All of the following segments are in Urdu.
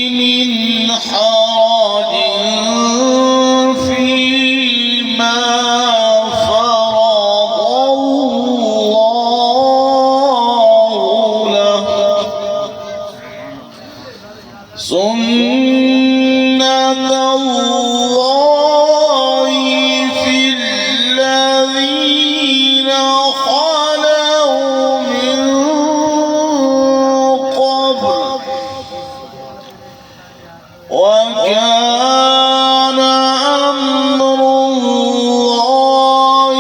من حرج فيما فرض الله له سنة الله في الذين خلوا من قبل وكان أمر الله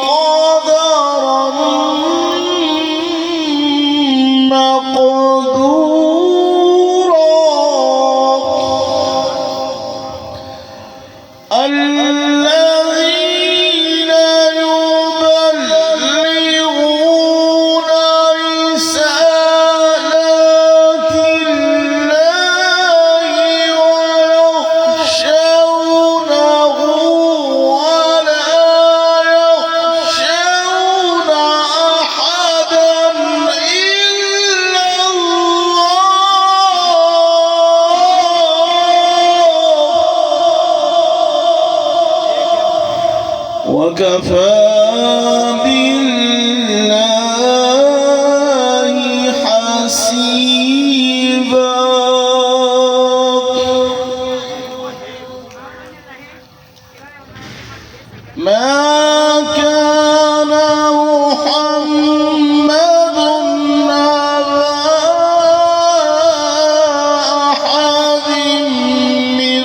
قدرا مقدورا الذين يبلغون رسالات الله ويخشونه ولا يخشون أحدا إلا الله وكفى بالله حسيبا ما كان محمد أبا أحد من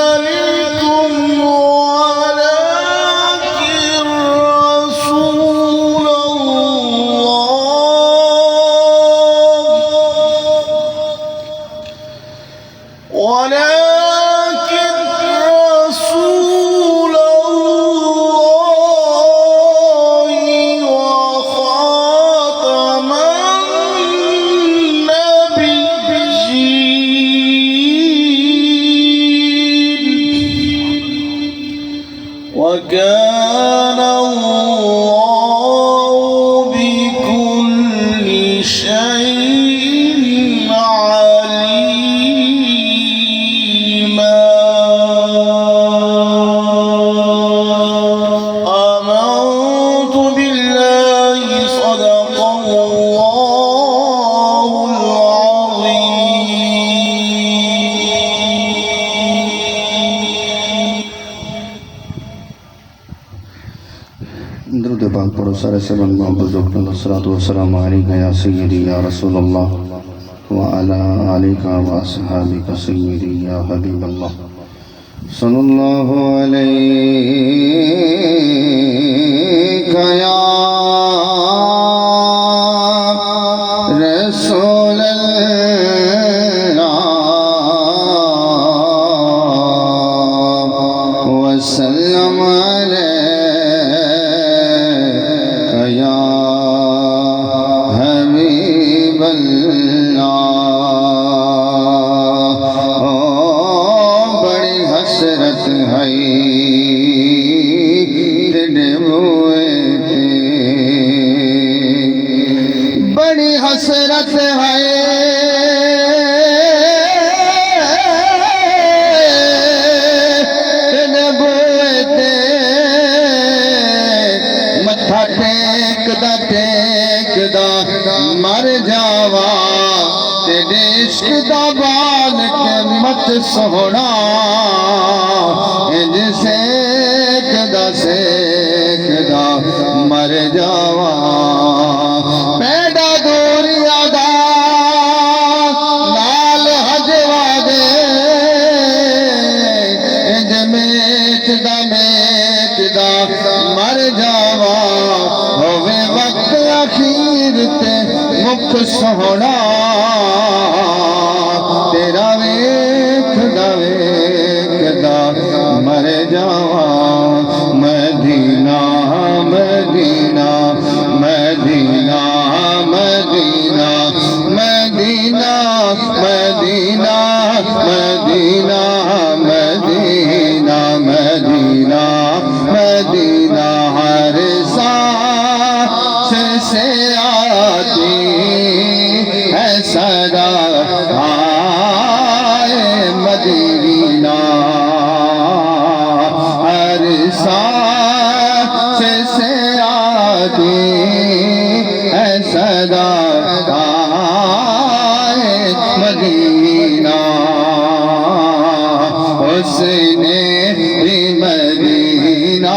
رجالكم ولكن رسول الله وخاتم النبيين وكان الله بكل شيء عليما آمنت بالله صدق الله العظيم درود پاک پڑھو سارے سبن محمد الصلاۃ والسلام علیک یا سیدی یا رسول اللہ وعلی آلک و اصحابک سیدی یا حبیب اللہ صلی اللہ علیک یا رسول اللہ وسلم یا حبیب اللہ بڑی حسرت ہے تیرے موئے تے بڑی حسرت ہے مر جاوا تیرے عشق دا بال کے مت سونا انج سیکھدا مر جاوا پیڑا دوریا دا نال ہجوا دے انج میچدا مر جاوا ہووے وقت اخیر تے مکھ سونا تیرا ویکھدا مر جاوا مدینہ مدینہ مدینہ مدینہ مدینہ مدینہ مدینہ مدینہ مدینہ مدینہ ہر سانس سے آتی ہے صدا مدینہ ہر سانس سے آتی ہے صدا مدینہ اس نے بھی مدینہ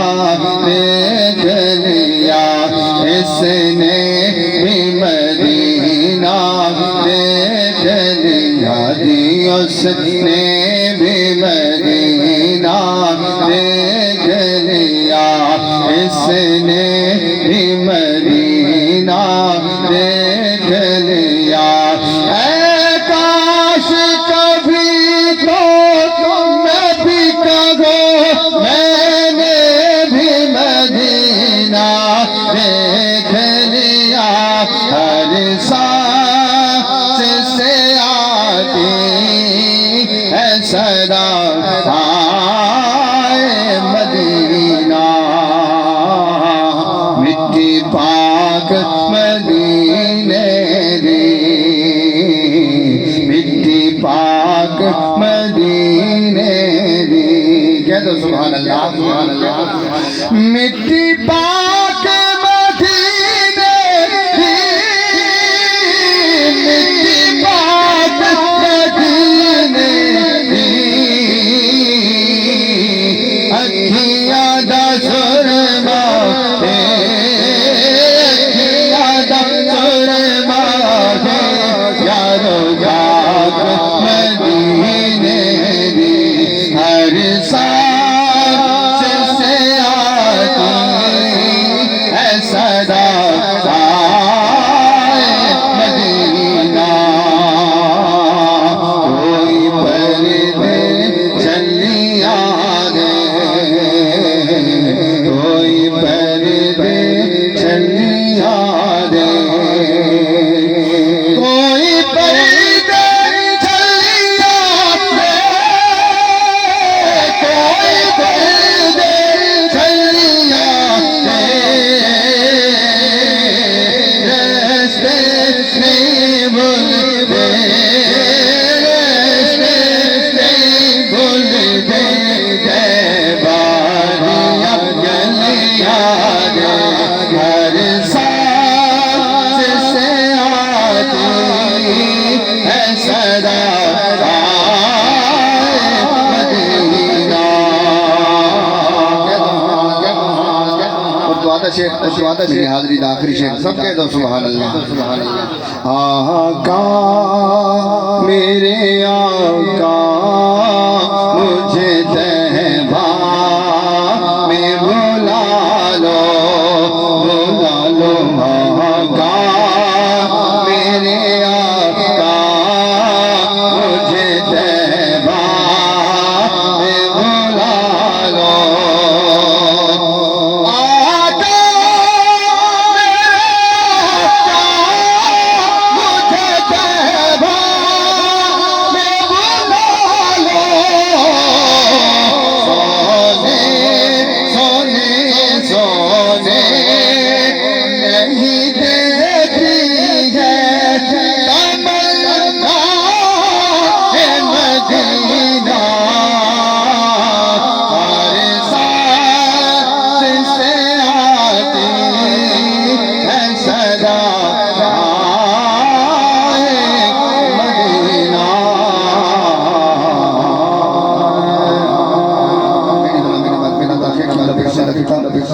دیکھ لیا اس نے بھی مدینہ دیکھ لیا اس نے بھی مدینہ دیکھ لیا اس نے بھی مدینہ دیکھ لیا اے کاش کبھی تو میں بھی کہو میں نے بھی مدینہ دیکھ لیا ہر سانس سے آتی ہے صدا مدینہ مٹی پاک مدینے دی مٹی پاک مدینے دی کہہ دو سبحان اللہ سبحان اللہ مٹی پاک مدینے دی مٹی پاک مدینے دی اکھیاں دا سرما اکھیاں دا سرما یارو جاگ مدینے دی ہر سانس سے آتی ہے صدا مدینہ کوئی پردے چلی آگے کوئی پردے چلی آگے کوئی پردے چلی آگے کوئی پردے چلی آگے رستے نہیں بھولتے رستے نہیں بھولتے باریاں گلیاں ہر سانس سے آتی ہے صدا مدینہ میری حاضری آخری شیخ سب کہہ دو سبحان اللہ آقا میرے آقا مجھے طیبہ میں بلا لو آقا میرے آقا مجھے طیبہ میں بلا لو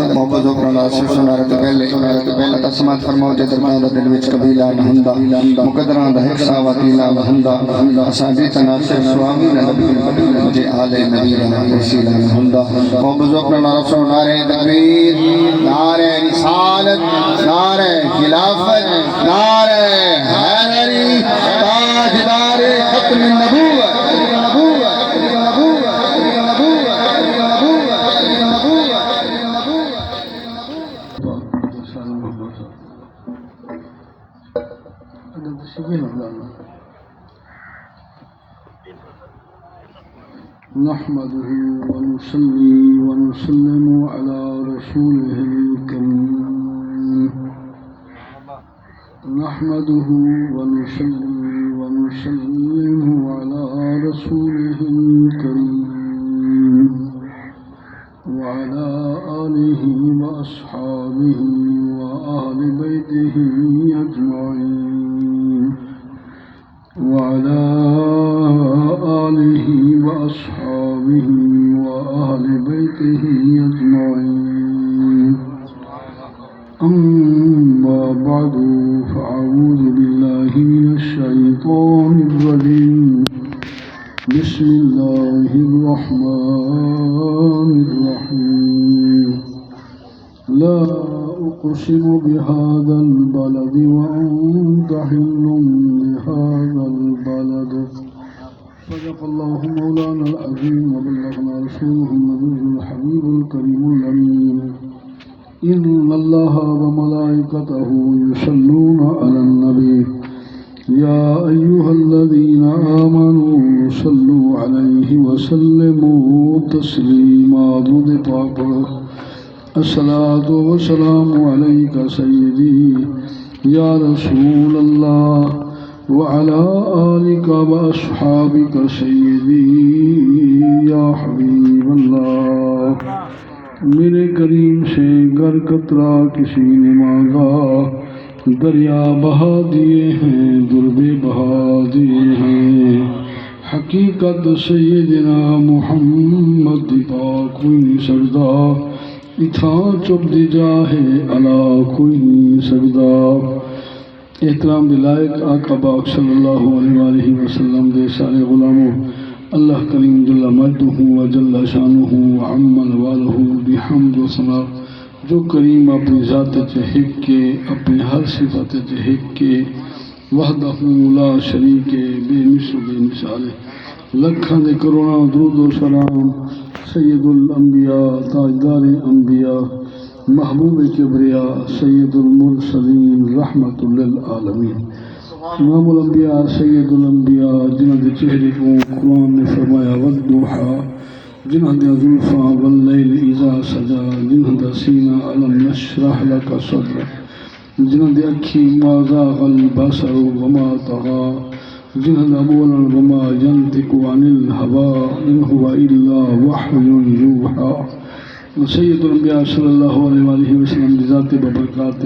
محبت و پرنا سے سنارے تو پہلے تسمات فرماؤ جے دربار دل وچ قبیلہ نہ ہندا مقدراں دا ایک سا وکیلا نہ ہندا اساں تنا سے سوامی نبی جے آل نبی دا وسیلہ نہ ہندا محبت و پرنا رسول نعرہ تکبیر نعرہ رسالت نعرہ خلافت نعرہ حیدری تاجدار ختم النبوت نحمده ونصلي ونسلم على رسوله الكريم نحمده ونصلي ونسلم ونسلم على رسوله الكريم وعلى آله وأصحابه وأهل بيته أجمعين وعلى آله وأصحابه وأهل بيته أجمعين أما بعد فأعوذ بالله من الشيطان الرجيم بسم الله الرحمن الرحيم لا أقسم بهذا البلد وأنت حل بهذا البلد صدق الله مولانا العظيم وبلغنا رسوله النبي الحبيب الكريم الأمين إن الله وملائكته يصلون على النبي يا أيها الذين آمنوا صلوا عليه وسلموا تسليما الصلاة والسلام عليك سيدي يا رسول الله وعلى آلك وأصحابك سيدي يا حبيب الله میرے کریم سے گر قطرہ کسی نے مانگا دریا بہا دیے ہیں دربے بہا دیے ہیں حقیقت سیدنا محمد پاک کوئی نہیں سکتا اتھا چپ دی جاہے علا کوئی نہیں سکتا احترام دلائق آقا پاک صلی اللہ علیہ وآلہ وسلم دے سارے غلاموں اللہ کریم جل مجدہ و جل شانہ و عمل والہ بحمد و ثنا جو کریم اپنی ذات چہک کے اپنی ہر صفت چہک کے وحدہ لا شریک بے مثل بے مثال لکھاں دے کروڑاں درود و سلام سید الانبیاء تاجدار انبیاء محبوب کبریا سید المرسلین رحمت للعالمین امام الانبیاء سید الانبیاء جنہ دے چہرے کو قرآن نے فرمایا والضحیٰ جنہ دے زلفاں واللیل اذا سجا جنہ دے سینہ علم نشرح لک صدر جنہ دے اکھی ما زاغ البصر وما طغى جنہ دے بولا وما ينطق عن الهوى ان هو الا وحی یوحى سید الانبیاء صلی اللہ علیہ وآلہ وسلم دی ذات ببرکات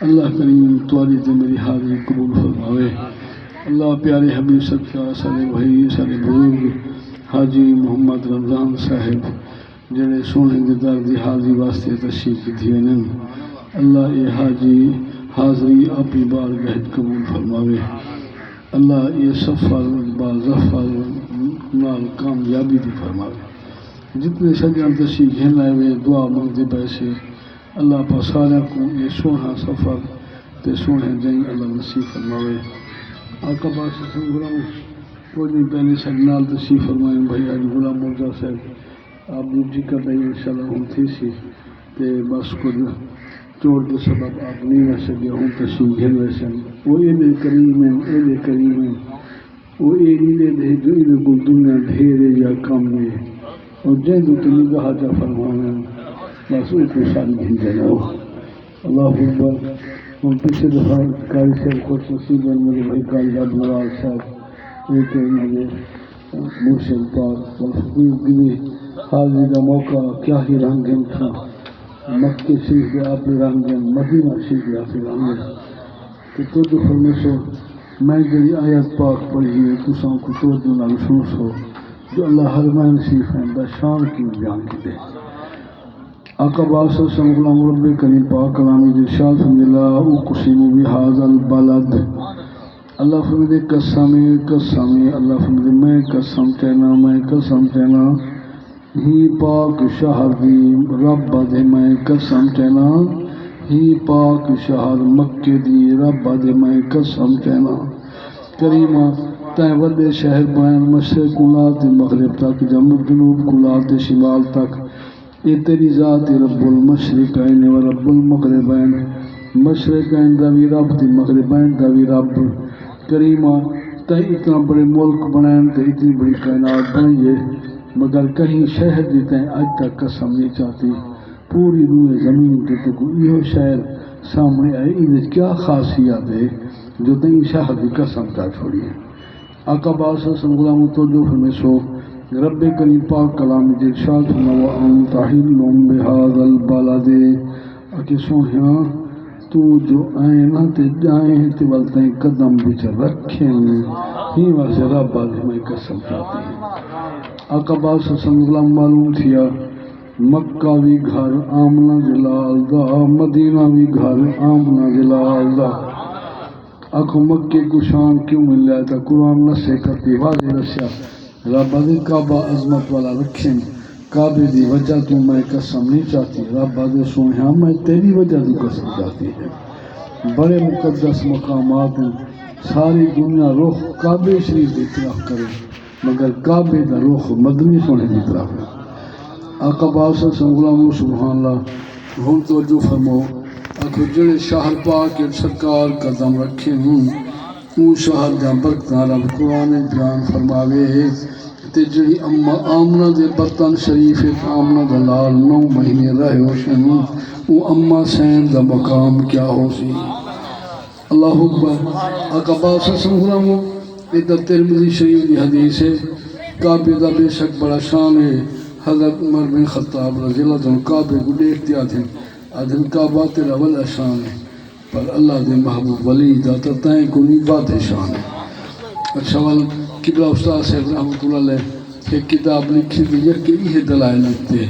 اللہ کریم توالی تے میری حاضری قبول فرماوے اللہ پیارے حبیب صدقہ سارے بھائی سارے بزرگ حاجی محمد رمضان صاحب جڑے سونے دے در دی حاضری واسطے تشریف کیتے ہیں اللہ اے حاجی حاضری اپنی بارگاہ قبول فرماوے اللہ یہ سفر با ظفر نال کامیابی دی فرماوے جتنے سجان تشریف گھن آئے ہوئے دعا مانگتے پیسے اللہ پا سارا کو یہ سونا سفر تے سونے جائیں اللہ نصیب فرماوے آقا پاک سے غلام کوئی نہیں پہلے سجنال تشریف فرمائیں بھائی آج غلام مرزا صاحب آپ دوجی کا دائی انشاءاللہ ہوں تھی سی تے بس کو چوڑ کے سبب آپ نہیں رہ سکے ہوں تشریف گھن ویسے وہ ایلے کریم وہ ایلے دے جو ایلے کو دنیا ڈھیرے یا کم میں اور جائیں تو تنی کہا جا فرمانا بس وہ کو ساری گھن جانا اللہ اکبر ہم پیچھے دفعہ قاری صاحب خوش نصیب ہیں میرے بھائی قاری عبد الوہاب صاحب ایک میرے مرشد پاک والفقیر دلی حاضری کا موقع کیا ہی رنگیں تھا مکہ شریف کے آپ رنگیں مدینہ شریف کے آپ رنگیں کہ تو فرمے سو میں جڑی آیت پاک پڑھی ہے تساں کو تو دن محسوس ہو جو اللہ حرمین شریف ہیں بشان کی بیان کی دے آقا باس وسلم غلام رب کریم پاک کلامی ارشاد فرمائے لا اقسم بهذا البلد اللہ فرمائے قسم اللہ فرمائے میں قسم کہنا ہی پاک شہر دی رب دے میں قسم کہنا ہی پاک شہر مکے دی رب دے میں قسم کہنا کریمہ تائیں وڈے شہر بین مشرق کلات مغرب تک جنوب کلات شمال تک اے تیری ذات رب المشرقین و رب المغربین مشرقین دوی رب تی مغربین دوی رب کریمہ تائیں اتنا بڑے ملک بنائیں تے اتنی بڑی کائنات بنائیے مگر کہیں شہر دی تائیں آج تک قسم نہیں چاہتی پوری روح زمین کے تک یہ شہر سامنے آئے انہیں کیا خاصیت ہے جو تائیں شہر دی قسم چاہ چھوڑی ہے آقا باس غلام توجہ فرمے سو رب کریم پاک کلام جی ارشاد فرما وانت حل بهذا البلد اکی سوہیا تو جو آئینہ تے جائیں تے والتیں قدم بچ رکھیں ہی واسے رب آدھے میں قسم چاہتے ہیں آقا باس غلام معلوم تھیا مکہ بھی گھر آمنہ جلال دا مدینہ بھی گھر آمنہ جلال دا آنکھوں مکے کو شان کیوں مل جائے تھا قرآن نسے کرتی واضح رسیا رب دی کعبہ عظمت والا رکھیں کعبے دی وجہ تو میں قسم نہیں چاہتی رب دی سوہاں میں تیری وجہ تو قسم چاہتی ہے بڑے مقدس مقامات ہیں ساری دنیا رخ کعبے شریف کی طرف کرے مگر کعبے دا رخ مدنی سونے کی طرف ہے آقا باس غلام سبحان اللہ ہم توجہ فرمو آخو جڑے شہر پاک سرکار قدم رکھے ہوں وہ شہر جہاں برکتاں رب قرآن بیان فرماوے تے جڑی آمنہ دے برطن شریف آمنہ دلال 9 مہینے رہے ہو سن وہ اماں سین دا مقام کیا ہو سی اللہ اکبر آقا باس غلام ادھر ترمذی شریف دی حدیث ہے کعبے دا بے شک بڑا شان ہے حضرت عمر بن خطاب رضی اللہ عنہ کعبے کو دیکھتے آتے آدھن کعبہ تیرا والا شان ہے پر اللہ دے محبوب ولی داتا تائیں کو نہیں بات شان ہے اچھا وال قبلہ استاد صاحب رحمۃ اللہ علیہ ایک کتاب لکھی دی کہ یہ دلائل لگتے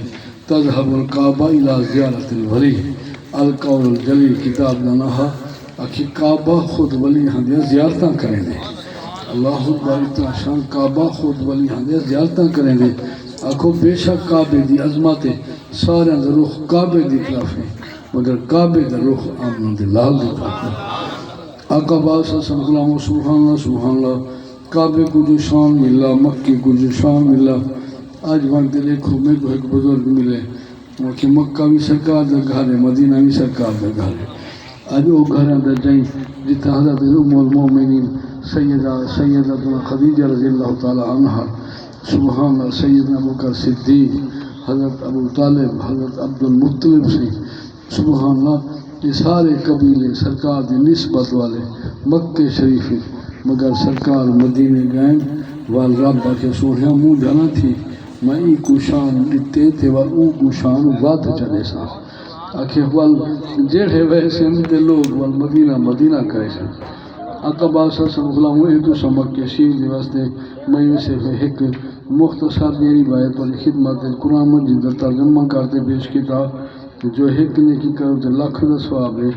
تذهب الکعبہ الى زیارت الولی القول الجلی کتاب دانہا اکھی کعبہ خود ولی ہاں دیا زیارتاں کریں دے اللہ اکبر اتنا شان کعبہ خود ولی ہاں دیا زیارتاں کریں دے آخو بے شک کعبے دی عظمت سارے دا رخ کعبے دی طرف ہے مگر کعبے دا رخ آمن دی لال دی طرف ہے آقا باس غلام سبحان اللہ کعبے کو جو شان ملا مکے کو جو شان ملا آج وقت دیکھو میں کو ایک بزرگ ملے کہ مکہ بھی سرکار دا گھر ہے مدینہ بھی سرکار دا گھر ہے آج وہ گھر اندر جائیں جتا حضرت ام المومنین سیدہ خدیجہ رضی اللہ تعالی عنہ سبحان اللہ سیدنا ابوبکر صدیق حضرت ابو طالب حضرت عبد المطلب سے سبحان اللہ یہ سارے قبیلے سرکار دی نسبت والے مکہ شریف مگر سرکار مدینے گئے وال رب کے سوہیا منہ جانا تھی میں ای کو شان دیتے تھے وال او کو شان وات چلے سا آکھے وال جیڑے ویسے اندے لوگ وال مدینہ کرے سا آقا باس غلام اردو سمک کے شیر دی واسطے میں سے ایک مختصر دیری روایت والی خدمت قرآن مجید ترجمہ کرتے پیش کیا جو ایک نے کی کرو تو لاکھ دا ثواب ہے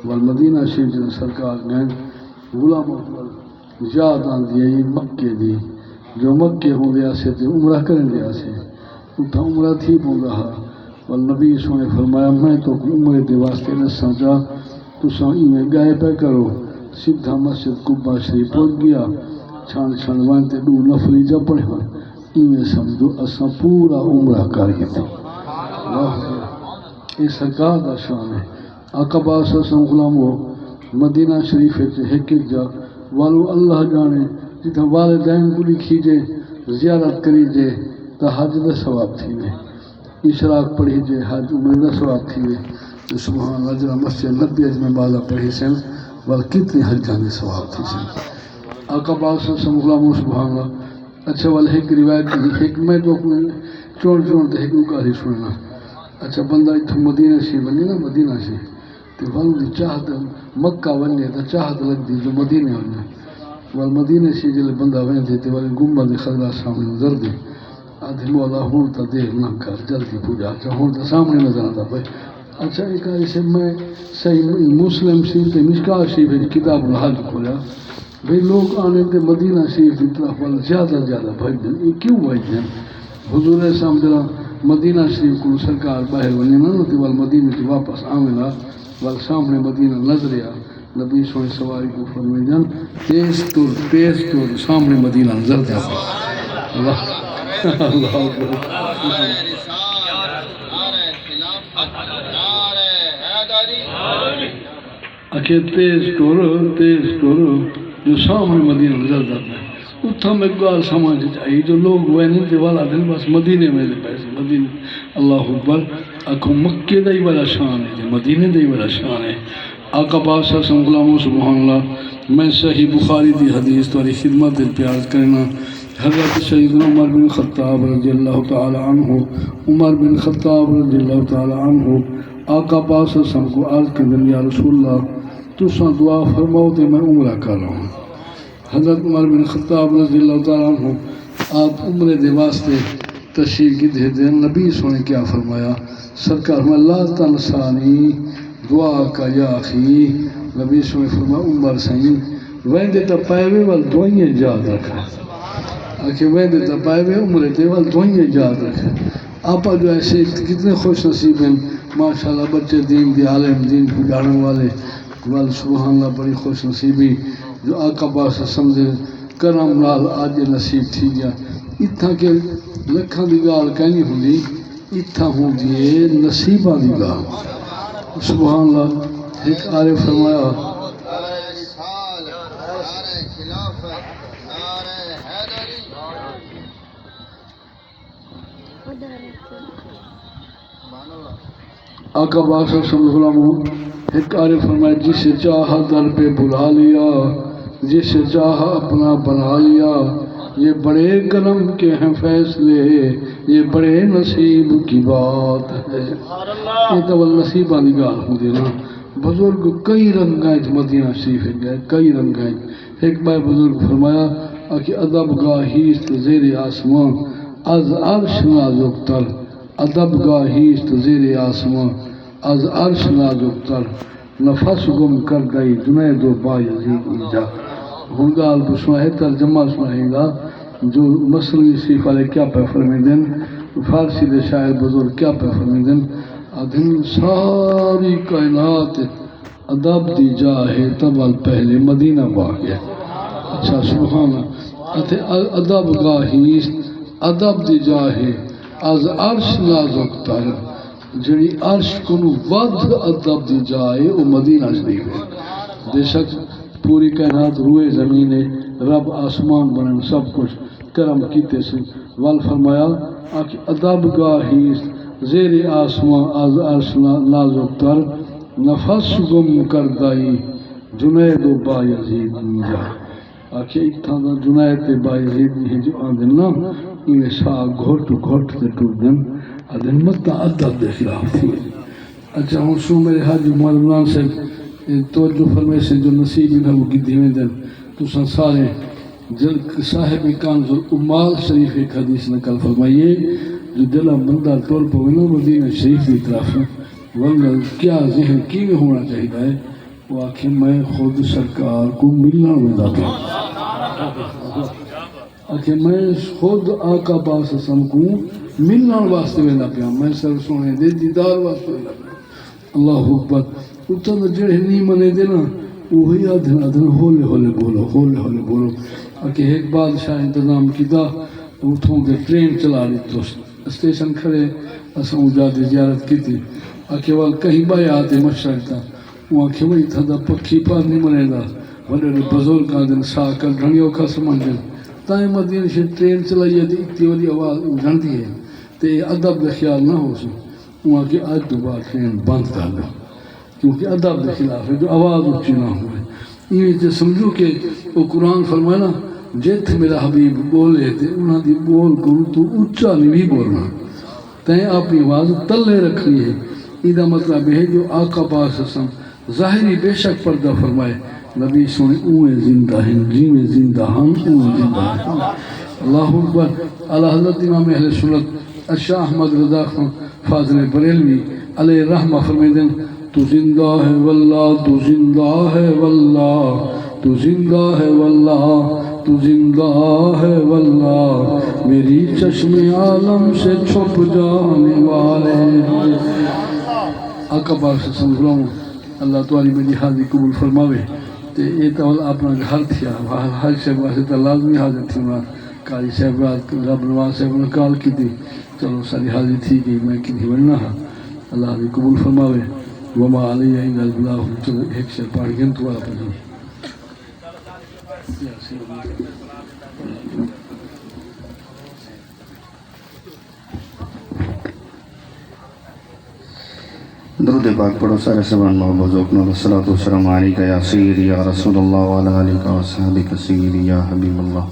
والمدینہ شریف جن سرکار گئے غلام یاد آن دیا یہ مکے دی جو مکے ہوں دیا سے تے عمرہ کریں دیا سے اتھا عمرہ تھی پوں رہا والنبی سونے فرمایا میں تو عمرے دے واسطے نساں جا تو سائیں میں گائے پہ کرو سیدھا مسجد قبہ شریف پہنچ گیا چھان وانتے 2 نفلی جا پڑے ہوئے انہیں سمجھو اساں پورا عمرہ کاری تھے یہ سرکار دا شان ہے آقا باس غلام ہو مدینہ شریف ایک جا والو اللہ جانے جتنا والدین کو لکھی جے زیارت کری جے تا حج دا ثواب تھی میں اشراق پڑھی جے حج عمرہ دا ثواب تھی میں سبحان اللہ جرا مسجد نبی اج میں بازا پڑھی سن وال کتنے حجاں دے ثواب تھی سن آقا باس غلام سبحان اللہ اچھا وال ایک روایت ایک میں تو چون تے ایک کاری سننا اچھا بندہ اتھو مدینہ شریف بنے نا مدینہ شریف تے والو دی چاہت مکہ بنے تا چاہت لگ دی جو مدینہ ہونے وال مدینہ شریف جلے بندہ بنے تھے تے والے گنبد خضرا سامنے نظر دے آدھے مولا ہون تا دیر نہ کر جلدی پوجا اچھا ہون تا سامنے نظر آتا بھائی اچھا ایک ایسے میں صحیح مسلم شریف تے مشکا شریف کتاب الحج کھولا بھئی لوگ آنے تے مدینہ شریف کی طرف وال زیادہ بھائی یہ کیوں بھائی حضور سامنے مدینہ شریف کو سرکار باہر ونی نہ تے وال مدینہ سے واپس آوینا وال سامنے مدینہ نظریا نبی سونے سواری کو فرمائے جان تیز تور سامنے مدینہ نظر دیا اللہ اللہ اکھے تیز تور جو سامنے مدینہ نظر دیا اتھا میں گال سمجھ جائی جو لوگ وینے دے والا دن بس مدینے میں دے پیسے مدینے اللہ اکبر اکھو مکے دائی والا شان ہے مدینے دائی والا شان ہے آقا پاک صلی اللہ علیہ وسلم غلاموں سبحان اللہ میں صحیح بخاری دی حدیث توری خدمت پیار کرنا حضرت سیدنا عمر بن خطاب رضی اللہ تعالی عنہ عمر بن خطاب رضی اللہ تعالی عنہ آقا پاک صلی اللہ علیہ وسلم کو عرض کردن یا رسول اللہ تو ساں دعا فرماؤ تے میں عمرہ کر رہا ہوں. حضرت عمر بن خطاب رضی اللہ تعالی عنہ آپ عمرے دے واسطے تشریف کی دے نبی سونے کیا فرمایا سرکار میں اللہ تنسانی دعا کا یا اخی نبی سونے فرمایا عمر سائیں ویندے تا پائے وال دعائیں یاد رکھا کہ ویندے تا پائے عمرے تے وال دعائیں یاد رکھا. آپا جو ایسے کتنے خوش نصیب ہیں ماشاءاللہ بچے دین دی عالم دین کو جاننے والے وال سبحان اللہ بڑی خوش نصیبی جو آقا پاس سمجھے کرم نال آج نصیب تھی گیا. اتھا کے لکھاں دی گال کہیں ہوندی اتھا ہوندی نصیبہ دی گال سبحان اللہ. ایک عارف فرمایا آقا پاک صلی اللہ علیہ وسلم ایک عارف فرمایا جسے چاہا در پہ بلا لیا جسے چاہا اپنا بنا لیا یہ بڑے کرم کے ہیں فیصلے یہ بڑے نصیب کی بات ہے. یہ تو نصیبہ نگاہ ہوں دینا بزرگ کئی رنگائیں مدینہ شریف گئے کئی رنگائیں. ایک بار بزرگ فرمایا کہ ادب گاہیست زیر آسمان از عرش نازک تر ادب گاہیست زیر آسمان از عرش نازک تر نفس گم کر گئی جنید و بایزید اینجا. ہنگال کو سنائے ترجمہ سنائے گا جو مصنوعی صرف والے کیا پہ فرمیدن فارسی دے شاعر بزرگ کیا پہ فرمیدن ادھن ساری کائنات ادب دی جاہے تبال پہلے مدینہ باغ ہے. اچھا سبحان ادب گاہیست ادب دی جاہے از عرش نازک تر جڑی عرش کنو ود ادب دی جائے وہ مدینہ شریف ہے. بے شک پوری کائنات روئے زمین رب آسمان بنن سب کچھ کرم کیتے سے وال فرمایا کہ ادب گاہیست زیر آسمان از عرش نازک تر نفس گم کردائی جنید و بایزید نیجا. آکھے اتھا دا جنید بایزید نہیں جو آدھن نا انہیں سا گھوٹ گھوٹ تے ٹوٹ دن آدھن مطا ادب دے خلاف تھی. اچھا ہوں سو میرے حاجی مولانا سے توجہ فرمائے سے جو نصیب ہے وہ کی دیویں دن تو سارے صاحب کانز الامال شریف ایک حدیث نقل فرمائیے جو دلہ بندہ طور پر وہ مدینہ شریف کی طرف ورنہ کیا ذہن کی میں ہونا چاہیے ہے وہ آخر میں خود سرکار کو ملنا ویدا پہ آخر میں خود آقا پاس اسم کو ملنا واسطے ویدا پہ میں سر سونے دے دیدار واسطے ویدا پہ. اللہ اکبر اتنا جڑے نہیں منے دینا وہی آدھن آدھن ہولے ہولے بولو کہ ایک بادشاہ انتظام کیتا اتھوں کے ٹرین چلا رہی تو اسٹیشن کھڑے اساں اجادی زیارت کی تھی آکھے وال کہیں بائے آتے مشرق تا وہ آکھے وہی تھا دا پکھی پار نہیں منے دا وڈے بزرگ آدھن سا کر ڈھنیوں کا سمجھن تائیں مدینہ سے ٹرین چلائی ہے اتنی والی آواز ڈھنڈی ہے تے ادب کا خیال نہ ہو سو وہ آکھے آج دوبارہ ٹرین بند کر دو کیونکہ ادب کے خلاف ہے جو آواز اچھی نہ ہوئے. یہ تو سمجھو کہ وہ قرآن فرمایا نا جت میرا حبیب بولے تھے انہوں دی بول کو تو اچھا نہیں بھی بولنا تین اپنی آواز تلے رکھنی ہے. یہ مطلب ہے جو آقا پاس اسم ظاہری بے شک پردہ فرمائے نبی سونے اوے زندہ ہیں جی میں زندہ ہم اوے زندہ ہیں. اللہ اکبر. اللہ حضرت امام اہل سنت شاہ احمد رضا فاضل بریلوی علیہ رحمہ فرمیدن تو زندہ ہے واللہ تو زندہ ہے واللہ تو زندہ ہے واللہ تو زندہ ہے واللہ میری چشم عالم سے چھپ جانے والے. آقا پاک سے سمجھلاؤں اللہ تعالی میری حاضری قبول فرماوے تے یہ تو اپنا گھر تھیا حاج صاحب واسے تو لازمی حاضر تھی انہاں قاری صاحب رب نواز صاحب نے کال کی تھی چلو ساری حاضری تھی گئی میں کنی بننا ہاں اللہ حاضری قبول فرماوے. وما علیہ الا البلاغ. چلو ایک شعر پڑھ گئے تو آپ پڑھیں. درود پاک پڑھو سارے سبحان محبوب ذوقنا والصلاة والسلام علیکہ یا سیدی یا رسول اللہ وعلی آلہ وصحبہ سیدی یا حبیب اللہ.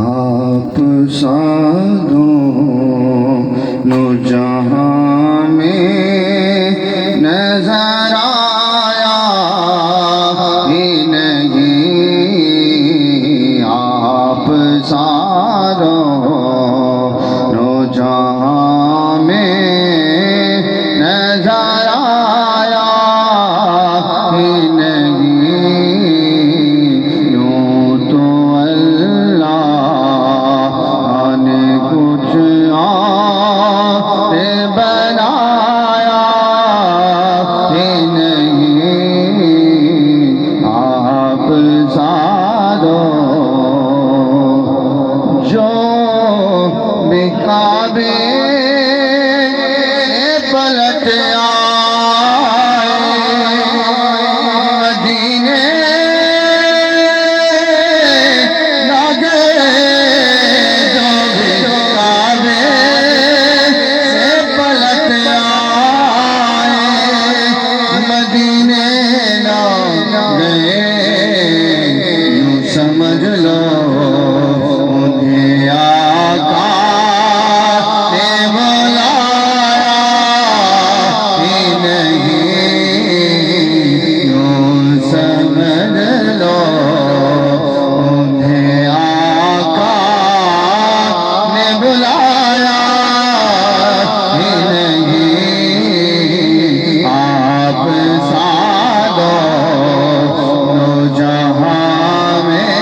آپ ساروں جہاں میں نظر آیا ہی نہیں. آپ ساروں جہاں میں نظر آیا ہی نہیں. یوں تو اللہ نے کچھ اور بنایا ہی نہیں. آپ ساروں جو کعبے پلٹ آئے مدینے لگے. جو بھی کعبے پلٹ آئے مدینے لگے. یوں سمجھ لو انہیں آقا نے بلایا ہی نہیں. یوں سمجھ لو انہیں آقا نے بلایا ہی نہیں. آپ ساروں جہاں میں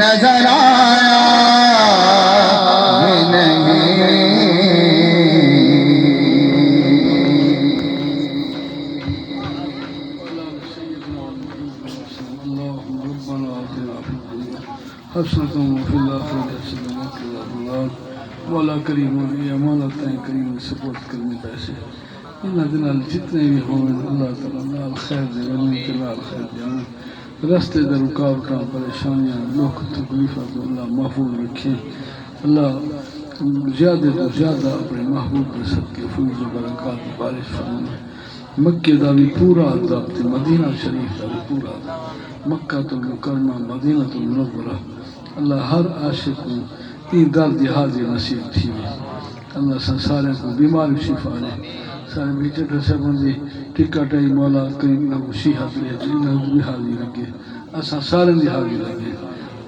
نظر آیا ہی نہیں. اللهم ربنا آتنا في الدنيا حسنة وفي الآخرة حسنة وقنا عذاب النار. مولا کریم یہ امانت ہے کریم سپورٹ کرنے پیسے ان دن جتنے بھی ہوں اللہ تعالیٰ نال خیر دے رنگی کے نال خیر دے رستے در رکاوٹاں پریشانیاں دکھ تکلیفات اللہ محفوظ رکھیں. اللہ زیادہ تو زیادہ اپنے محبوب کے صدقے فیض و برکات بارش فرمائے. مکے دا بھی پورا عذاب تے مدینہ شریف دا بھی پورا عذاب. مکہ المکرمہ مدینہ المنورہ اللہ ہر عاشق کو این درد حاضر نصیب تھی. اللہ سارے کو بیماری شفا دے. سارے بیچے سے بندی ٹکٹ آئی مولا کریم نہ صحت لے جنہ بھی حاضر لگے اسا سارے دی حاضر لگے.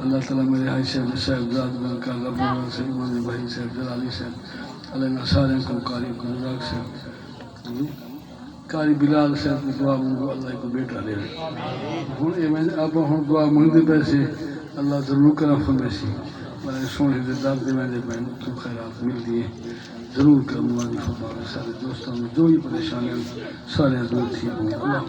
اللہ تعالیٰ میرے حاج صاحب ذات بن کا رب سے میرے بھائی صاحب جلالی صاحب اللہ نہ سارے کو قاری کو رزاق صاحب قاری بلال صاحب کی دعا منگو اللہ کو بیٹا دے. ہوں میں آپ ہوں دعا منگتے پیسے اللہ ضرور کرا فرمے سی میں سونے دے داد دے میں بہن تو خیرات مل دیے ضرور کروں گا. فرما سارے دوستوں میں جو ہی پریشانیاں سارے دور تھی اللہ